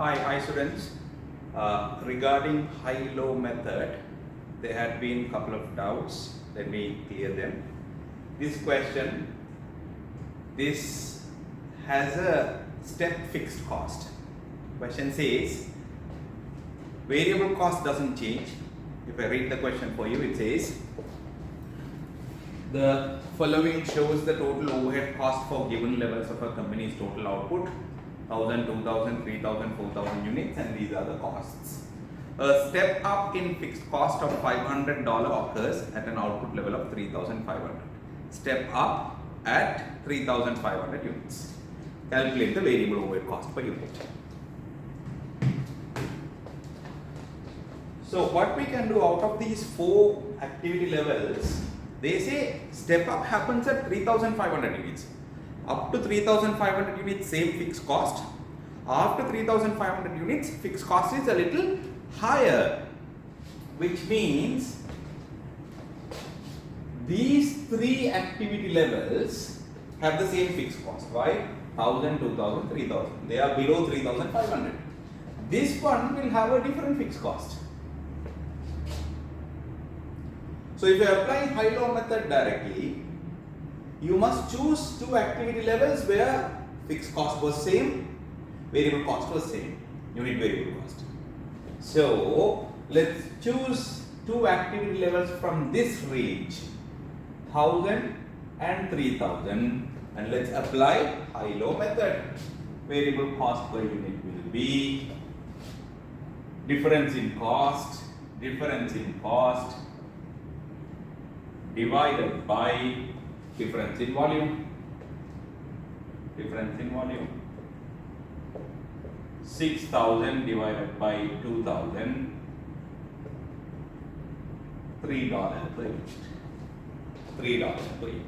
Hi students. Regarding high-low method, there had been a couple of doubts. Let me clear them. This question, this has a step fixed cost. Question says, variable cost doesn't change. If I read the question for you, it says, the following shows the total overhead cost for given levels of a company's total output. 1,000, 2,000, 3,000, 4,000 units, and these are the costs. A step up in fixed cost of $500 occurs at an output level of 3,500. Step up at 3,500 units. Calculate the variable overhead cost per unit. So what we can do out of these four activity levels, they say step up happens at 3,500 units. Up to 3,500 units, same fixed cost. After 3,500 units, fixed cost is a little higher, which means these three activity levels have the same fixed cost. Why? 1,000, 2,000, 3,000. They are below 3,500. This one will have a different fixed cost. So if you are applying high-low method directly, you must choose two activity levels where fixed cost was same, variable cost was same, unit variable cost. So let's choose two activity levels from this range, 1,000 and 3,000, and let's apply high-low method. Variable cost per unit will be difference in cost divided by difference in volume. 6,000 divided by 2,000, $3 per unit. $3 per unit.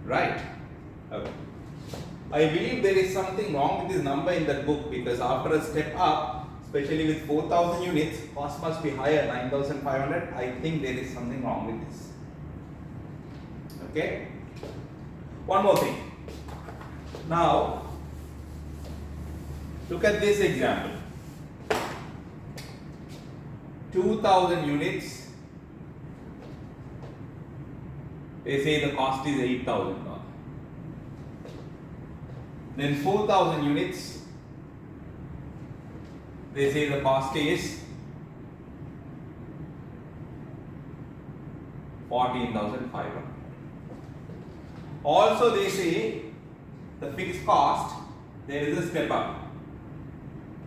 Right? Okay. I believe there is something wrong with this number in that book, because after a step up, especially with 4,000 units, cost must be higher, 9,500. I think there is something wrong with this. Okay? One more thing. Now, look at this example. 2,000 units. They say the cost is $8,000. Then 4,000 units. They say the cost is 14,500. Also they say the fixed cost, there is a step up.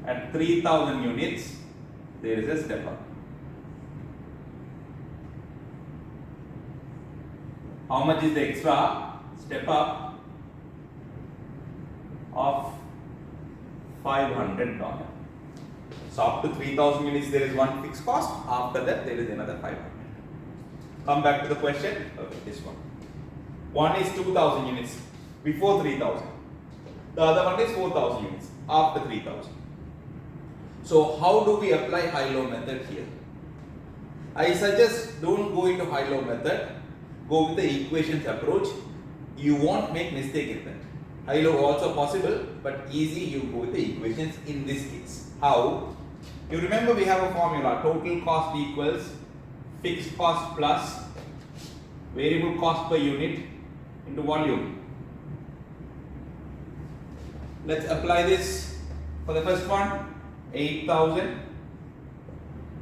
At 3,000 units, there is a step up. How much is the extra step up? Of $500. So up to 3,000 units, there is one fixed cost. After that, there is another 500. Come back to the question. Okay, this one. One is 2,000 units before 3,000. The other one is 4,000 units after 3,000. So how do we apply high-low method here? I suggest don't go into high-low method. Go with the equations approach. You won't make mistake in that. High-low also possible, but easy you go with the equations in this case. How? You remember we have a formula. Total cost equals fixed cost plus variable cost per unit into volume. Let's apply this for the first one. 8,000.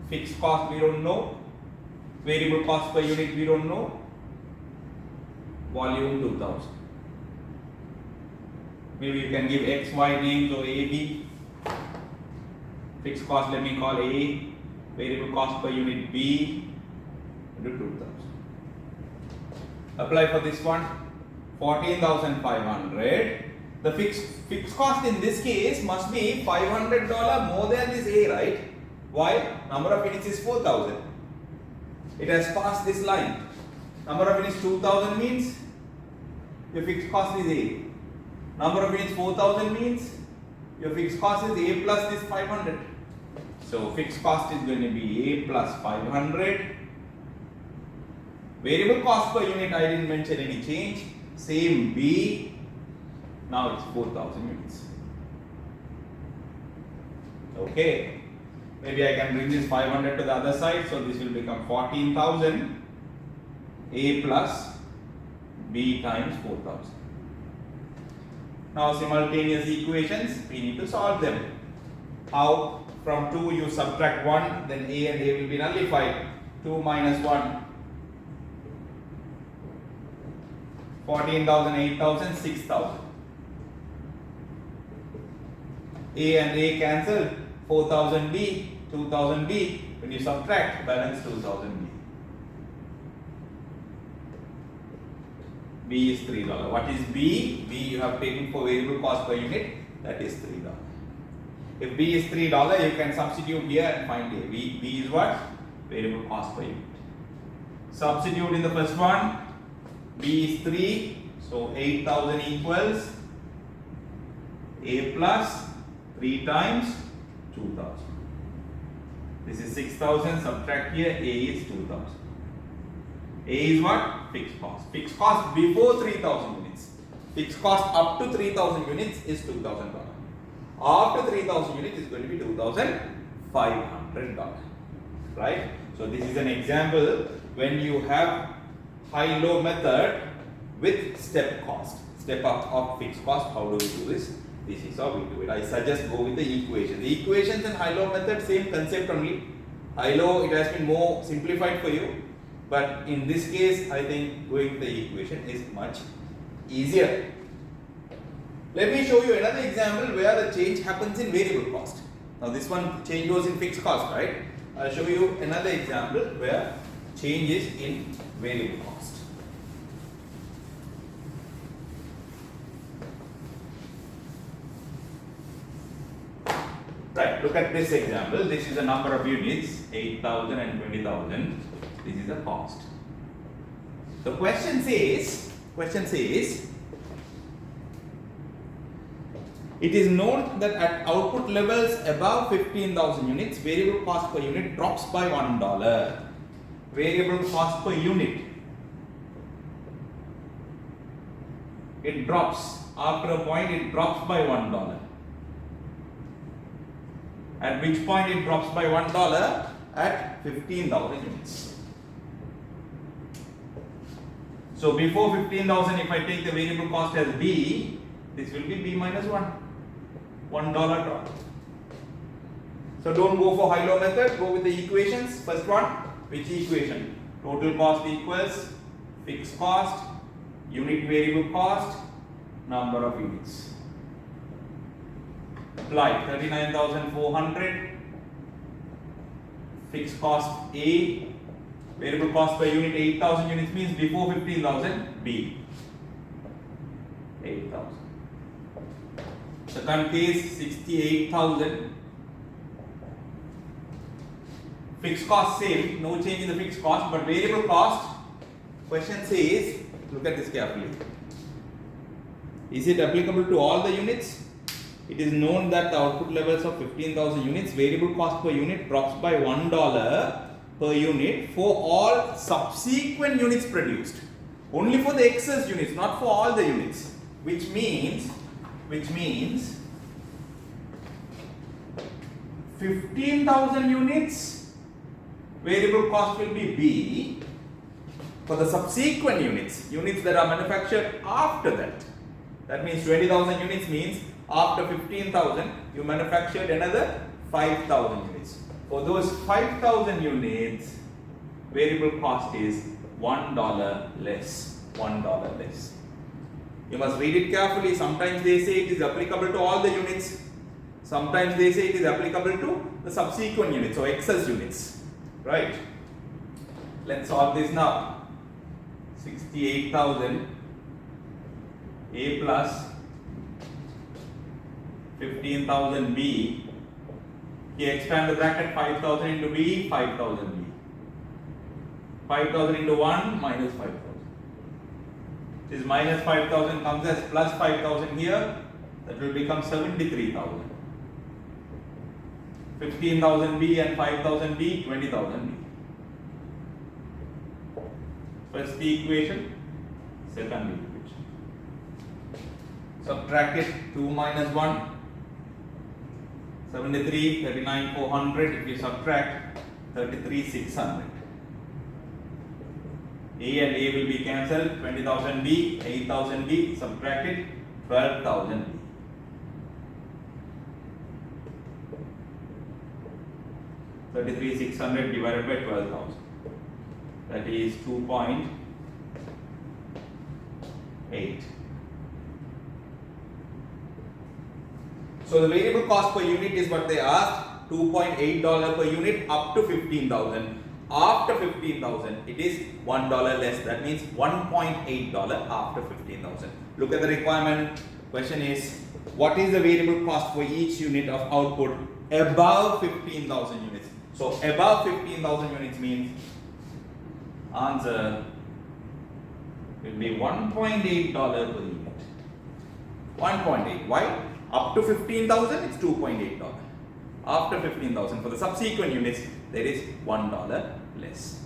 Fixed cost we don't know. Variable cost per unit we don't know. Volume 2,000. Maybe you can give X, Y names or A, B. Fixed cost let me call A. Variable cost per unit B into 2,000. Apply for this one. 14,500. The fixed cost in this case must be $500 more than this A, right? Why? Number of units is 4,000. It has passed this line. Number of units 2,000 means your fixed cost is A. Number of units 4,000 means your fixed cost is A plus this 500. So fixed cost is going to be A plus 500. Variable cost per unit, I didn't mention any change. Same B. Now it's 4,000 units. Okay. Maybe I can bring this 500 to the other side, so this will become 14,000 A plus B times 4,000. Now simultaneous equations, we need to solve them. How? From 2 you subtract 1, then A and A will be nullified. 2 minus 1, 14,000, 8,000, 6,000. A and A cancel, 4,000 B, 2,000 B. When you subtract, balance 2,000 B. B is $3. What is B? B you have taken for variable cost per unit, that is $3. If B is $3, you can substitute here and find A. B is what? Variable cost per unit. Substitute in the first one. B is 3, so 8,000 equals A plus 3 times 2,000. This is 6,000, subtract here, A is 2,000. A is what? Fixed cost. Fixed cost before 3,000 units. Fixed cost up to 3,000 units is $2,000. After 3,000 units is going to be $2,500. Right? So this is an example when you have high-low method with step cost. Step up of fixed cost. How do we do this? This is how we do it. I suggest go with the equation. The equations in high-low method, same concept only. High-low, it has been more simplified for you. But in this case, I think going with the equation is much easier. Let me show you another example where the change happens in variable cost. Now this one change was in fixed cost, right? I'll show you another example where change is in variable cost. Right, look at this example. This is the number of units, 8,000 and 20,000. This is the cost. The question says, it is known that at output levels above 15,000 units, variable cost per unit drops by $1. Variable cost per unit. It drops. After a point, it drops by $1. At which point it drops by $1? At 15,000 units. So before 15,000, if I take the variable cost as B, this will be B minus 1. $1 drop. So don't go for high-low method, go with the equations. First one, which equation? Total cost equals fixed cost, unit variable cost, number of units. Apply 39,400. Fixed cost A, variable cost per unit 8,000 units means before 15,000 B 8,000. Second case 68,000. Fixed cost same, no change in the fixed cost, but variable cost, question says, look at this carefully. Is it applicable to all the units? It is known that the output levels of 15,000 units, variable cost per unit drops by $1 per unit for all subsequent units produced. Only for the excess units, not for all the units. Which means 15,000 units, variable cost will be B. For the subsequent units that are manufactured after that. That means 20,000 units means after 15,000 you manufactured another 5,000 units. For those 5,000 units, variable cost is $1 less. $1 less. You must read it carefully. Sometimes they say it is applicable to all the units. Sometimes they say it is applicable to the subsequent units or excess units. Right? Let's solve this now. 68,000 A plus 15,000 B. Here expand the bracket, 5,000 into B, 5,000 B. 5,000 into 1 minus 5,000. This minus 5,000 comes as plus 5,000 here. That will become 73,000. 15,000 B and 5,000 B, 20,000 B. First the equation, second equation. Subtract it, 2 minus 1. 73, 39, 400. If you subtract 33, 600. A and A will be cancelled. 20,000 B, 8,000 B, subtracted 12,000 B. $33,600 divided by 12,000. That is 2.8. So the variable cost per unit is what they asked, $2.8 per unit up to 15,000. After 15,000, it is $1 less. That means $1.8 after 15,000. Look at the requirement. Question is, what is the variable cost for each unit of output above 15,000 units? So above 15,000 units means answer will be $1.8 per unit. 1.8. Why? Up to 15,000 it's $2.8. After 15,000 for the subsequent units there is $1 less.